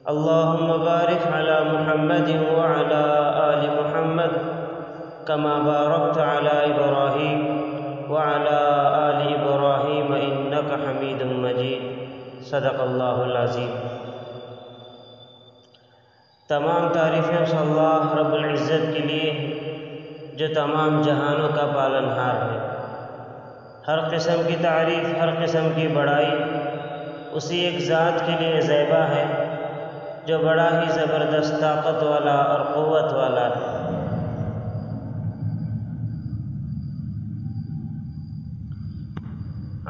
اللهم بارك على محمد وعلى آل محمد كما باركت على إبراهيم وعلى آل إبراهيم إنك حميد مجيد صدق اللہ العظیم۔ تمام تعریفیں اس اللہ رب العزت کے لیے جو تمام جہانوں کا پالنہار ہے۔ ہر قسم کی تعریف، ہر قسم کی بڑائی اسی ایک ذات کے لیے زیبا ہے جو بڑا ہی زبردست طاقت والا اور قوت والا ہے۔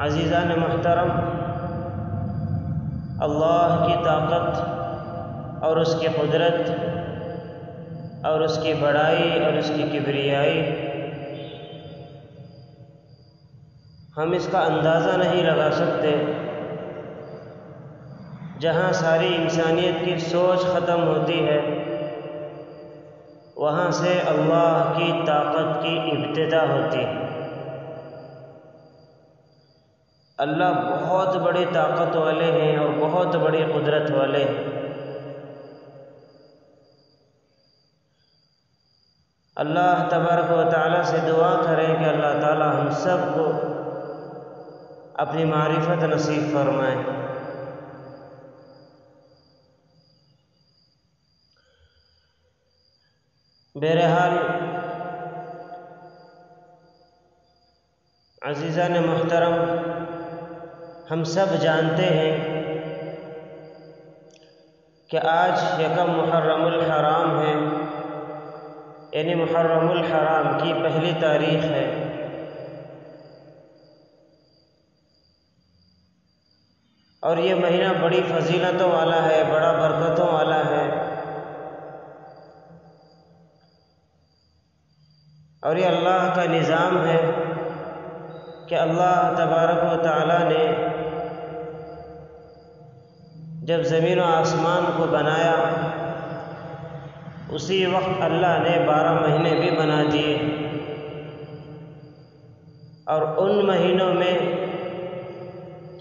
عزیزان محترم، اللہ کی طاقت اور اس کی قدرت اور اس کی بڑائی اور اس کی کبریائی ہم اس کا اندازہ نہیں لگا سکتے۔ جہاں ساری انسانیت کی سوچ ختم ہوتی ہے وہاں سے اللہ کی طاقت کی ابتدا ہوتی ہے۔ اللہ بہت بڑی طاقت والے ہیں اور بہت بڑی قدرت والے ہیں۔ اللہ تبارک و تعالیٰ سے دعا کریں کہ اللہ تعالیٰ ہم سب کو اپنی معرفت نصیب فرمائے۔ بہرحال عزیزان محترم، ہم سب جانتے ہیں کہ آج یکم محرم الحرام ہے، یعنی محرم الحرام کی پہلی تاریخ ہے۔ اور یہ مہینہ بڑی فضیلتوں والا ہے، بڑا برکتوں والا ہے، اور یہ اللہ کا نظام ہے کہ اللہ تبارک و تعالیٰ نے جب زمین و آسمان کو بنایا اسی وقت اللہ نے 12 مہینے بھی بنا دیے، اور ان مہینوں میں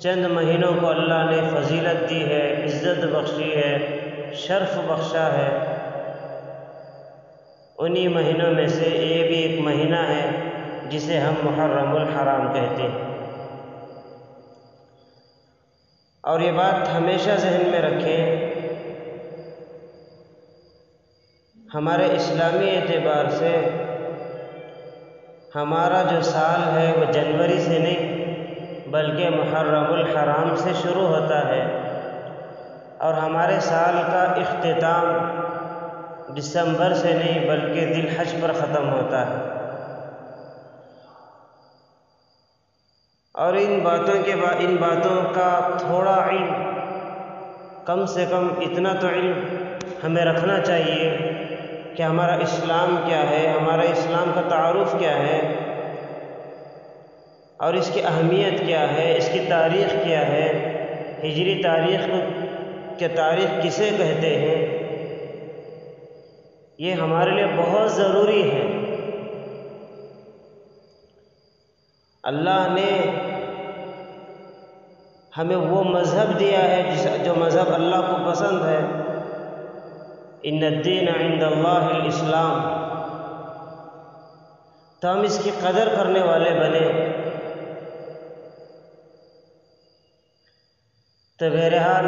چند مہینوں کو اللہ نے فضیلت دی ہے، عزت بخشی ہے، شرف بخشا ہے۔ انہی مہینوں میں سے یہ بھی ایک مہینہ ہے جسے ہم محرم الحرام کہتے ہیں۔ اور یہ بات ہمیشہ ذہن میں رکھیں، ہمارے اسلامی اعتبار سے ہمارا جو سال ہے وہ جنوری سے نہیں بلکہ محرم الحرام سے شروع ہوتا ہے، اور ہمارے سال کا اختتام دسمبر سے نہیں بلکہ ذی الحج پر ختم ہوتا ہے۔ اور ان باتوں کا تھوڑا علم، کم سے کم اتنا تو علم ہمیں رکھنا چاہیے کہ ہمارا اسلام کیا ہے، ہمارا اسلام کا تعارف کیا ہے، اور اس کی اہمیت کیا ہے، اس کی تاریخ کیا ہے، ہجری تاریخ کے تاریخ کسے کہتے ہیں۔ یہ ہمارے لیے بہت ضروری ہے۔ اللہ نے ہمیں وہ مذہب دیا ہے جو مذہب اللہ کو پسند ہے۔ ان الدین عند اللہ الاسلام، تو ہم اس کی قدر کرنے والے بنے۔ تو بہرحال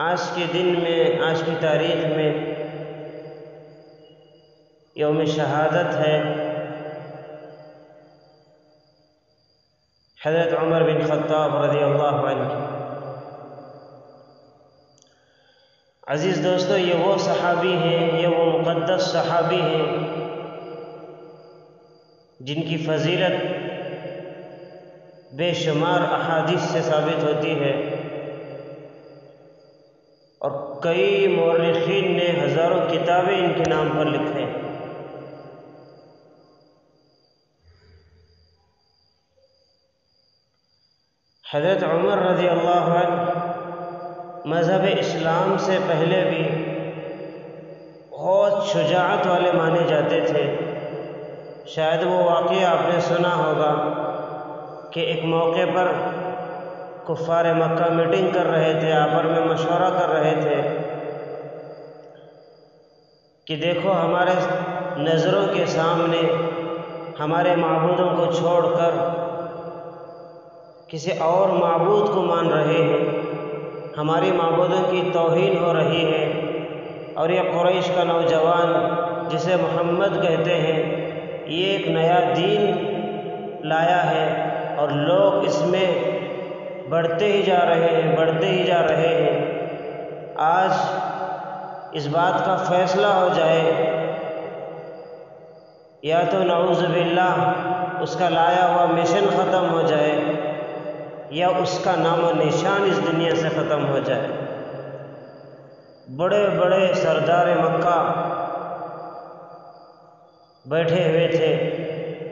آج کے دن میں، آج کی تاریخ میں یوم شہادت ہے حضرت عمر بن خطاب رضی اللہ عنہ۔ عزیز دوستو، یہ وہ صحابی ہیں، یہ وہ مقدس صحابی ہیں جن کی فضیلت بے شمار احادیث سے ثابت ہوتی ہے، اور کئی مورخین نے ہزاروں کتابیں ان کے نام پر لکھیں۔ حضرت عمر رضی اللہ عنہ مذہب اسلام سے پہلے بھی بہت شجاعت والے مانے جاتے تھے۔ شاید وہ واقعہ آپ نے سنا ہوگا کہ ایک موقع پر کفار مکہ میٹنگ کر رہے تھے، آپس میں مشورہ کر رہے تھے کہ دیکھو ہمارے نظروں کے سامنے ہمارے معبودوں کو چھوڑ کر کسی اور معبود کو مان رہے ہیں، ہماری معبودوں کی توہین ہو رہی ہے، اور یہ قریش کا نوجوان جسے محمد کہتے ہیں یہ ایک نیا دین لایا ہے اور لوگ اس میں بڑھتے ہی جا رہے ہیں۔ آج اس بات کا فیصلہ ہو جائے، یا تو نعوذ باللہ اس کا لایا ہوا مشن ختم ہو جائے یا اس کا نام و نشان اس دنیا سے ختم ہو جائے۔ بڑے بڑے سردار مکہ بیٹھے ہوئے تھے،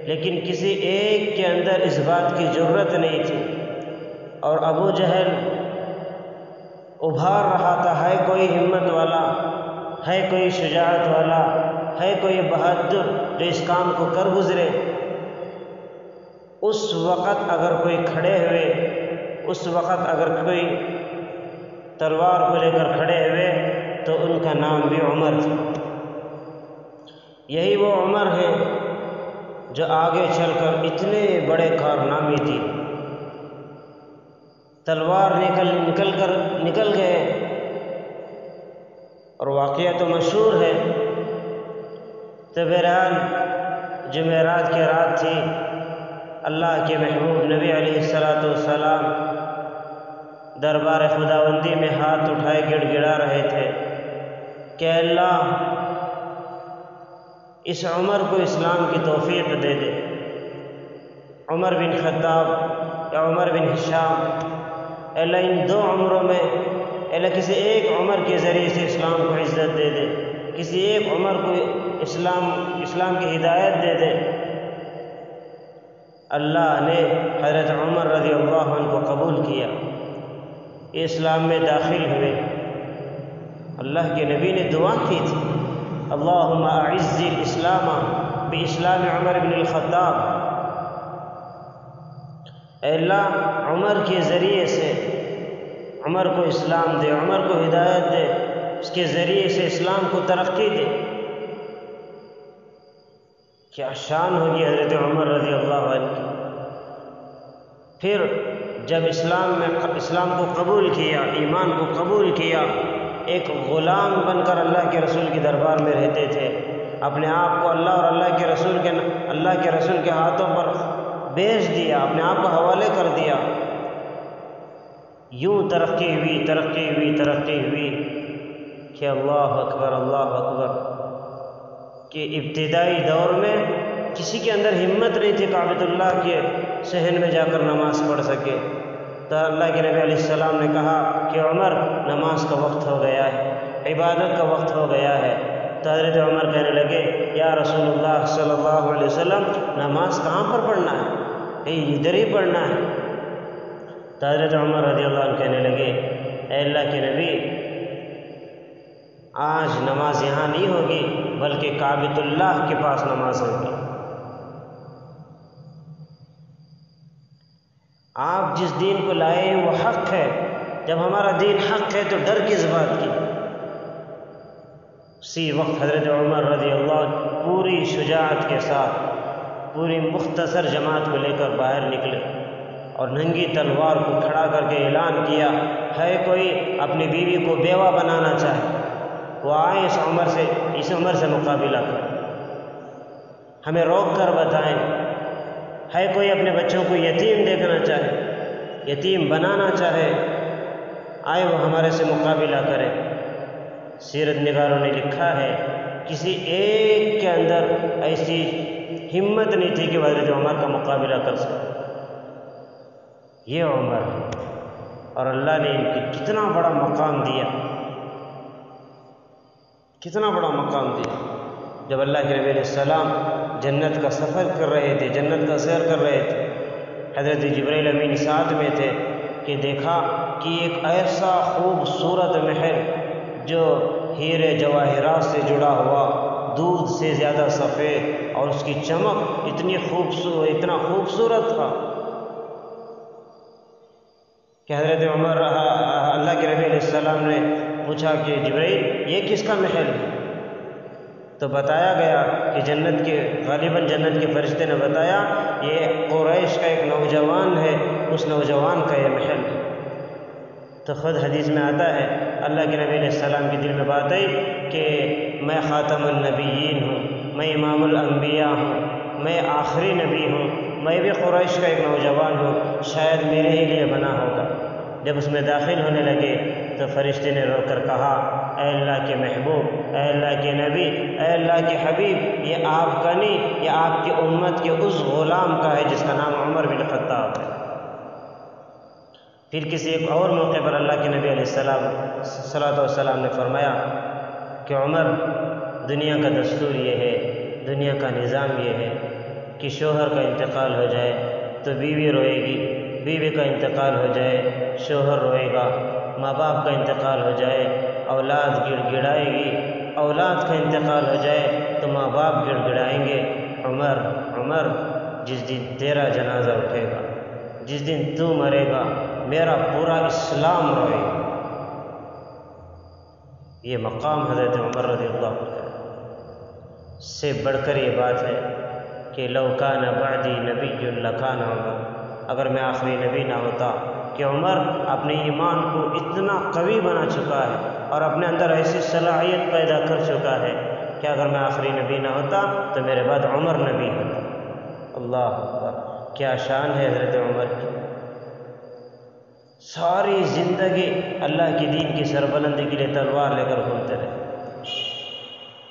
لیکن کسی ایک کے اندر اس بات کی جرت نہیں تھی، اور ابو جہل ابھار رہا تھا، ہے کوئی ہمت والا، ہے کوئی شجاعت والا، ہے کوئی بہادر جو اس کام کو کر گزرے۔ اس وقت اگر کوئی کھڑے ہوئے، اس وقت اگر کوئی تلوار کو لے کر کھڑے ہوئے تو ان کا نام بھی عمر تھا۔ یہی وہ عمر ہیں جو آگے چل کر اتنے بڑے کارنامے دی، تلوار نکل گئے، اور واقعہ تو مشہور ہے۔ تو بہرحال جمعرات کی رات تھی، اللہ کے محبوب نبی علیہ السلام دربار خداوندی میں ہاتھ اٹھائے گڑ گڑا رہے تھے کہ اللہ اس عمر کو اسلام کی توفیق دے دے۔ عمر بن خطاب یا عمر بن ہشام، اللہ ان دو عمروں میں اللہ کسی ایک عمر کے ذریعے سے اسلام کو عزت دے دے، کسی ایک عمر کو اسلام کی ہدایت دے دے۔ اللہ نے حضرت عمر رضی اللہ عنہ کو قبول کیا، اسلام میں داخل ہوئے۔ اللہ کے نبی نے دعا کی تھی، اللہم اعز الاسلام باسلام عمر بن الخطاب، اے اللہ عمر کے ذریعے سے عمر کو اسلام دے، عمر کو ہدایت دے، اس کے ذریعے سے اسلام کو ترقی دے۔ کیا شان ہوگی حضرت عمر رضی اللہ عنہ کی۔ پھر جب اسلام کو قبول کیا، ایمان کو قبول کیا، ایک غلام بن کر اللہ کے رسول کے دربار میں رہتے تھے، اپنے آپ کو اللہ اور اللہ کے رسول کے ہاتھوں پر بیچ دیا، اپنے آپ کو حوالے کر دیا۔ یوں ترقی ہوئی کہ اللہ اکبر کہ ابتدائی دور میں کسی کے اندر ہمت نہیں تھی کعبۃ اللہ کے صحن میں جا کر نماز پڑھ سکے، تو اللہ کے نبی علیہ السلام نے کہا کہ عمر نماز کا وقت ہو گیا ہے، عبادت کا وقت ہو گیا ہے۔ تو حضرت عمر کہنے لگے یا رسول اللہ صلی اللہ علیہ وسلم نماز کہاں پر پڑھنا ہے، ادھر ہی پڑھنا ہے۔ تو حضرت عمر رضی اللہ عنہ کہنے لگے اے اللہ کے نبی، آج نماز یہاں نہیں ہوگی بلکہ کعبۃ اللہ کے پاس نماز ہوگی۔ آپ جس دین کو لائے ہیں وہ حق ہے، جب ہمارا دین حق ہے تو ڈر کس بات کی۔ اسی وقت حضرت عمر رضی اللہ عنہ پوری شجاعت کے ساتھ پوری مختصر جماعت کو لے کر باہر نکلے اور ننگی تلوار کو کھڑا کر کے اعلان کیا، ہے کوئی اپنی بیوی کو بیوہ بنانا چاہے وہ آئے اس عمر سے مقابلہ کریں، ہمیں روک کر بتائیں۔ ہے کوئی اپنے بچوں کو یتیم دیکھنا چاہے، یتیم بنانا چاہے، آئے وہ ہمارے سے مقابلہ کرے۔ سیرت نگاروں نے لکھا ہے کسی ایک کے اندر ایسی ہمت نہیں تھی کہ وہ حضرت عمر کا مقابلہ کر سکے۔ یہ عمر ہے، اور اللہ نے ان کو کتنا بڑا مقام دیا، کتنا بڑا مقام دیا۔ جب اللہ کے نبی علیہ السلام جنت کا سفر کر رہے تھے، جنت کا سیر کر رہے تھے، حضرت جبرائیل امین ساتھ میں تھے کہ دیکھا کہ ایک ایسا خوبصورت محل جو ہیرے جواہرات سے جڑا ہوا، دودھ سے زیادہ سفید، اور اس کی چمک اتنا خوبصورت تھا کہ حضرت عمر اللہ کے نبی علیہ السلام نے پوچھا کہ جبرائیل یہ کس کا محل ہے؟ تو بتایا گیا کہ جنت کے غالباً جنت کے فرشتے نے بتایا یہ قریش کا ایک نوجوان ہے، اس نوجوان کا یہ محل ہے۔ تو خود حدیث میں آتا ہے اللہ کے نبی علیہ السلام کے دل میں بات آئی کہ میں خاتم النبیین ہوں، میں امام الانبیاء ہوں، میں آخری نبی ہوں، میں بھی قریش کا ایک نوجوان ہوں، شاید میرے ہی لیے بنا ہوگا۔ جب اس میں داخل ہونے لگے تو فرشتے نے رو کر کہا اے اللہ کے محبوب، اے اللہ کے نبی، اے اللہ کے حبیب، یہ آپ کا نہیں، یہ آپ کی امت کے اس غلام کا ہے جس کا نام عمر بن خطاب ہے۔ پھر کسی ایک اور موقع پر اللہ کے نبی علیہ السلام صلوات والسلام نے فرمایا کہ عمر، دنیا کا دستور یہ ہے، دنیا کا نظام یہ ہے کہ شوہر کا انتقال ہو جائے تو بیوی روئے گی، بیوی کا انتقال ہو جائے شوہر روئے گا، ماں باپ کا انتقال ہو جائے اولاد گڑ گڑائے گی، اولاد کا انتقال ہو جائے تو ماں باپ گڑ گڑائیں گے۔ عمر عمر، جس دن تیرا جنازہ اٹھے گا، جس دن تو مرے گا، میرا پورا اسلام روئے گا۔ یہ مقام حضرت عمر رضی اللہ عنہ سے بڑھ کر یہ بات ہے کہ لو کان بعدی نبی لکان عمر، اگر میں آخری نبی نہ ہوتا، کہ عمر اپنے ایمان کو اتنا قوی بنا چکا ہے اور اپنے اندر ایسی صلاحیت پیدا کر چکا ہے کہ اگر میں آخری نبی نہ ہوتا تو میرے بعد عمر نبی ہوتا۔ اللہ اکبر، کیا شان ہے حضرت عمر کی۔ ساری زندگی اللہ کی دین کی سربلندی کے لیے تلوار لے کر گھومتے رہے۔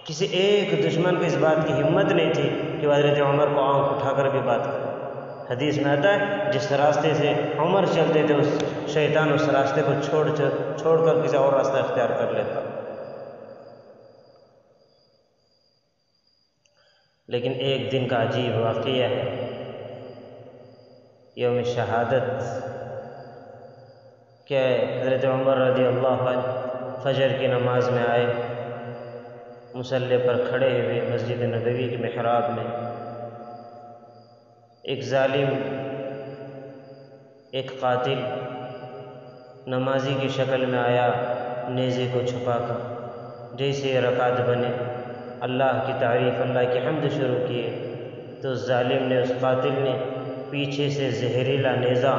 کسی ایک دشمن کو اس بات کی ہمت نہیں تھی کہ وہ حضرت عمر کو آنکھ اٹھا کر بھی بات کرے۔ حدیث میں آتا ہے جس راستے سے عمر چلتے تھے اس شیطان اس راستے کو چھوڑ کر کسی اور راستہ اختیار کر لیتا۔ لیکن ایک دن کا عجیب واقعہ ہے، یوم شہادت، کہ حضرت عمر رضی اللہ عنہ فجر کی نماز میں آئے، مصلی پر کھڑے ہوئے مسجد نبوی کے محراب میں۔ ایک ظالم، ایک قاتل نمازی کی شکل میں آیا، نیزے کو چھپا کر۔ جیسے رکعت بنے، اللہ کی تعریف، اللہ کی حمد شروع کیے تو اس ظالم نے، اس قاتل نے پیچھے سے زہریلا نیزہ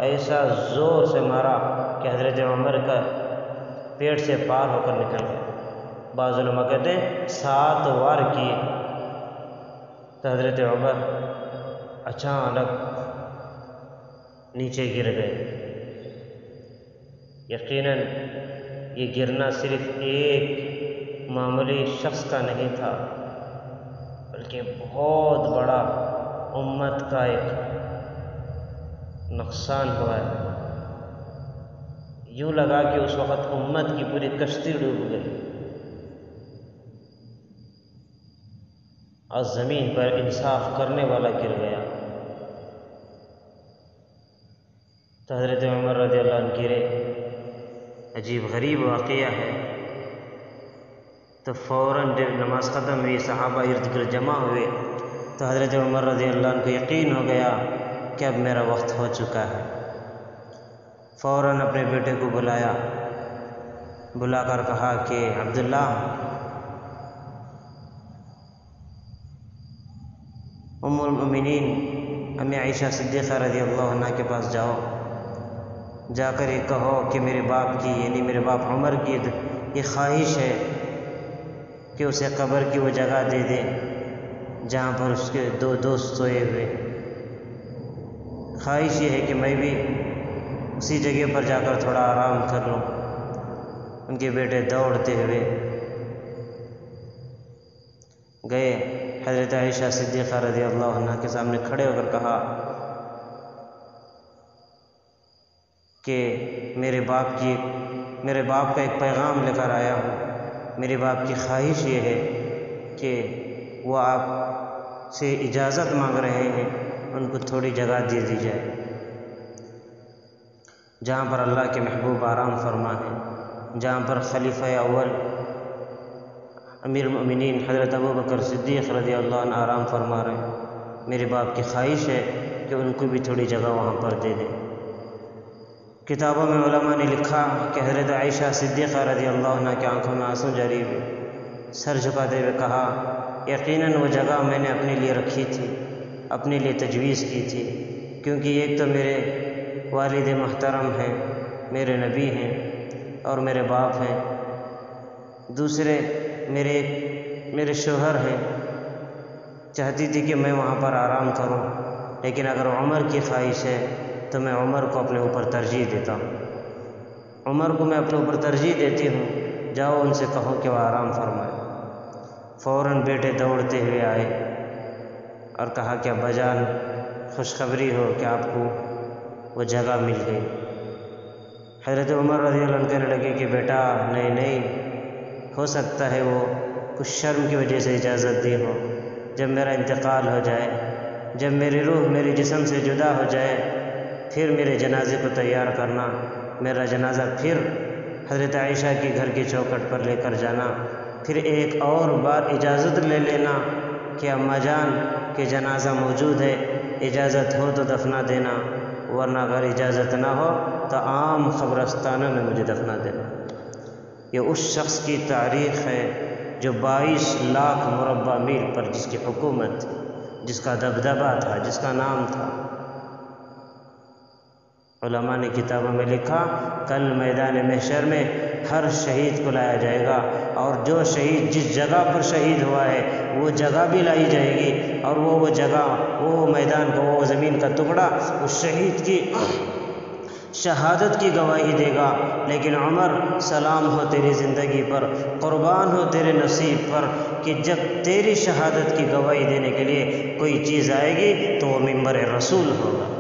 ایسا زور سے مارا کہ حضرت عمر کا پیٹ سے پار ہو کر نکل گیا۔ بعض علماء کہتے ہیں 7 وار کیے تو حضرت عمر اچانک نیچے گر گئے۔ یقیناً یہ گرنا صرف ایک معمولی شخص کا نہیں تھا، بلکہ بہت بڑا امت کا ایک نقصان ہوا ہے۔ یوں لگا کہ اس وقت امت کی پوری کشتی ڈوب گئی اور زمین پر انصاف کرنے والا گر گیا۔ تو حضرت عمر رضی اللہ عنہ گرے۔ عجیب غریب واقعہ ہے۔ تو فوراً جب نماز ختم ہوئی، صحابہ ارد گرد جمع ہوئے تو حضرت عمر رضی اللہ عنہ کو یقین ہو گیا کہ اب میرا وقت ہو چکا ہے۔ فوراً اپنے بیٹے کو بلایا، بلا کر کہا کہ عبداللہ، ام المؤمنین امی عائشہ صدیقہ رضی اللہ عنہ کے پاس جاؤ، جا کر یہ کہو کہ میرے باپ کی، یعنی میرے باپ عمر کی یہ خواہش ہے کہ اسے قبر کی وہ جگہ دے دیں جہاں پر اس کے 2 دوست سوئے ہوئے۔ خواہش یہ ہے کہ میں بھی اسی جگہ پر جا کر تھوڑا آرام کر لوں۔ ان کے بیٹے دوڑتے ہوئے گئے، حضرت عائشہ صدیقہ رضی اللہ عنہ کے سامنے کھڑے ہو کر کہا کہ میرے باپ کا ایک پیغام لے کر آیا ہوں۔ میرے باپ کی خواہش یہ ہے کہ وہ آپ سے اجازت مانگ رہے ہیں، ان کو تھوڑی جگہ دے دی جائے جہاں پر اللہ کے محبوب آرام فرما ہے، جہاں پر خلیفہ اول امیر المؤمنین حضرت ابوبکر صدیق رضی اللہ عنہ آرام فرما رہے ہیں۔ میرے باپ کی خواہش ہے کہ ان کو بھی تھوڑی جگہ وہاں پر دے دیں۔ کتابوں میں علماء نے لکھا کہ حضرت عائشہ صدیقہ رضی اللہ عنہ کی آنکھوں میں آنسو جاری ہوئے، سر جھکاتے ہوئے کہا یقیناً وہ جگہ میں نے اپنے لیے رکھی تھی، اپنے لیے تجویز کی تھی، کیونکہ ایک تو میرے والد محترم ہیں، میرے نبی ہیں اور میرے باپ ہیں، دوسرے میرے شوہر ہیں، چاہتی تھی کہ میں وہاں پر آرام کروں، لیکن اگر عمر کی خواہش ہے تو میں عمر کو اپنے اوپر ترجیح دیتا ہوں، عمر کو میں اپنے اوپر ترجیح دیتی ہوں، جاؤ ان سے کہو کہ وہ آرام فرمائے۔ فوراً بیٹے دوڑتے ہوئے آئے اور کہا کہ ابا جان خوشخبری ہو کہ آپ کو وہ جگہ مل گئی۔ حضرت عمر رضی اللہ عنہ کہنے لگے کہ بیٹا نہیں، ہو سکتا ہے وہ کچھ شرم کی وجہ سے اجازت دی ہو، جب میرا انتقال ہو جائے، جب میری روح میرے جسم سے جدا ہو جائے، پھر میرے جنازے کو تیار کرنا، میرا جنازہ پھر حضرت عائشہ کے گھر کی چوکھٹ پر لے کر جانا، پھر ایک اور بار اجازت لے لینا کہ اماں جان کہ جنازہ موجود ہے، اجازت ہو تو دفنا دینا، ورنہ اگر اجازت نہ ہو تو عام قبرستانوں میں مجھے دفنا دینا۔ یہ اس شخص کی تاریخ ہے جو 22 لاکھ مربع میل پر جس کی حکومت تھی، جس کا دبدبہ تھا، جس کا نام تھا۔ علماء نے کتابوں میں لکھا کل میدان محشر میں ہر شہید کو لایا جائے گا، اور جو شہید جس جگہ پر شہید ہوا ہے وہ جگہ بھی لائی جائے گی، اور وہ جگہ، وہ میدان کا، وہ زمین کا ٹکڑا اس شہید کی شہادت کی گواہی دے گا۔ لیکن عمر سلام ہو تیری زندگی پر، قربان ہو تیرے نصیب پر، کہ جب تیری شہادت کی گواہی دینے کے لیے کوئی چیز آئے گی تو وہ منبر رسول ہوگا۔